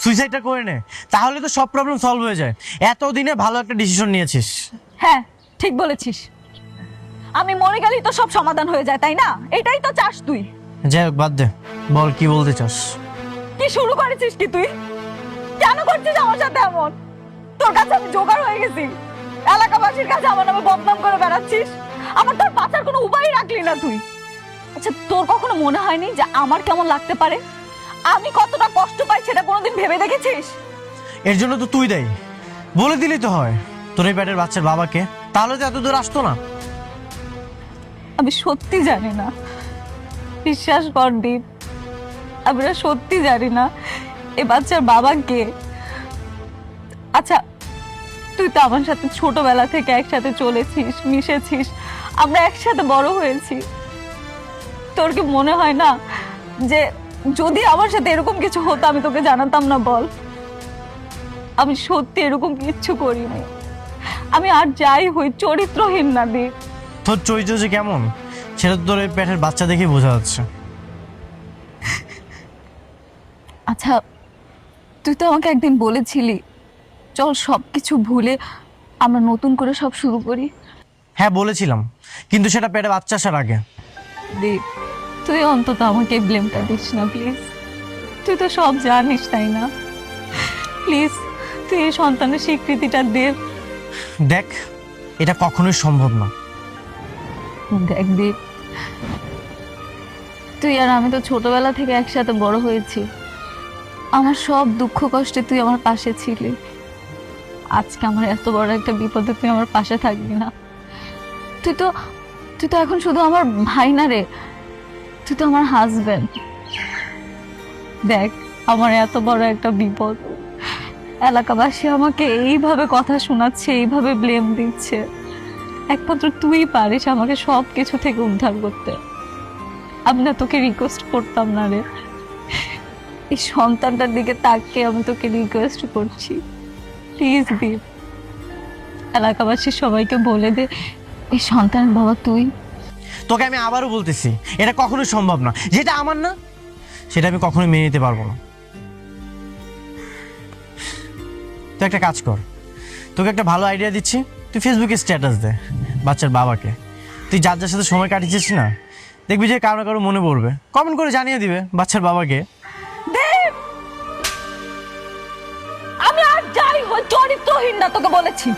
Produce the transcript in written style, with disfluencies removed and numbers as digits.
সুইসাইডটা করে নে, তাহলে তো সব প্রবলেম সলভ হয়ে যায়। এতদিনে ভালো একটা ডিসিশন নিয়েছিস। হ্যাঁ ঠিক বলেছিস, আমি মরে গেলেই তো সব সমাধান হয়ে যায়, তাই না? এটাই তো চাস তুই। যাই হোক, বাদ দে, বল কি বলতে চাস। কি শুরু করেছিস কি তুই? কেন করছিস আমার সাথে এমন? তোর কাছে আমি জোগাড় হয়ে গেছি, এলাকাবাসীর কাছে আমার নামে বদনাম করে বেড়াচ্ছিস, আমার তোর বাঁচার কোনো উপায় রাখলি না তুই। আচ্ছা তোর কখনো মনে হয়নি যে আমার কেমন লাগতে পারে, আমি কতটা কষ্ট পাই সেটা কোনোদিন ভেবে দেখেছিস? এর জন্য তো তুই দেয়, বলে দিলেই তো হয় তোর এই পেটের বাচ্চার বাবাকে, তাহলে তো এত দূর আসতো না। আমি সত্যি জানি না, বিশ্বাস কর দীপ, আমি না সত্যি জানি না এ বাচ্চার বাবা কে। আচ্ছা তুই তো আমার সাথে ছোটবেলা থেকে একসাথে চলেছিস, মিশেছিস, আমরা একসাথে বড় হয়েছি। তোর কি মনে হয় না যে যদি আমার সাথে এরকম কিছু হতো আমি তোকে জানাতাম না? বল, আমি সত্যি এরকম কিচ্ছু করিনি। আমি আর যাই হই চরিত্রহীন না দীপ। তোর চরিত্র যে কেমন সেটা তো তোর এই পেটের বাচ্চা দেখেই বোঝা যাচ্ছে। আচ্ছা তুই তো আমাকে একদিন বলেছিলি চল সবকিছু ভুলে আমরা নতুন করে সব শুরু করি। হ্যাঁ বলেছিলাম, কিন্তু সেটা পেটে বাচ্চা আসার আগে। দীপ তুই অন্তত আমাকে ব্লেমটা দিস না প্লিজ, তুই তো সব জানিস তাই না? প্লিজ তুই এই সন্তানের স্বীকৃতিটা দে। দেখ, এটা কখনোই সম্ভব না। দেখ দীপ, তুই আর আমি তো ছোটবেলা থেকে একসাথে বড় হয়েছি, আমার সব দুঃখ কষ্টে তুই আমার পাশে ছিলি। আজকে আমার এত বড় একটা বিপদে তুই আমার পাশে থাকবি না? তুই তো এখন শুধু আমার ভাই না রে, তুই তো আমার হাজবেন্ড। দেখ আমার এত বড় একটা বিপদ, এলাকাবাসী আমাকে এইভাবে কথা শোনাচ্ছে, এইভাবে ব্লেম দিচ্ছে, একমাত্র তুই পারিস আমাকে সব কিছু থেকে উদ্ধার করতে। আমি না তোকে রিকোয়েস্ট করতাম না রে, এই সন্তানটার দিকে তাকিয়ে আমি তোকে রিকোয়েস্ট করছি, প্লিজ দীপ, এলাকাবাসীর সবাইকে বলে দে এই সন্তানের বাবা তুই। তোকে আমি আবারও বলতেছি, এটা কখনোই সম্ভব না। যেটা আমার না সেটা আমি কখনোই মেনে নিতে পারবো না। তুই একটা কাজ কর, তোকে একটা ভালো আইডিয়া দিচ্ছি, তুই ফেসবুকে স্ট্যাটাস দে বাচ্চার বাবাকে। তুই যার যার সাথে সময় কাটিয়েছিস না, দেখবি যে কারো না কারো মনে পড়বে, কমেন্ট করে জানিয়ে দিবে বাচ্চার বাবাকে। দেব আমি আর যাই হই চরিত্রহীন না, তোকে বলেছি।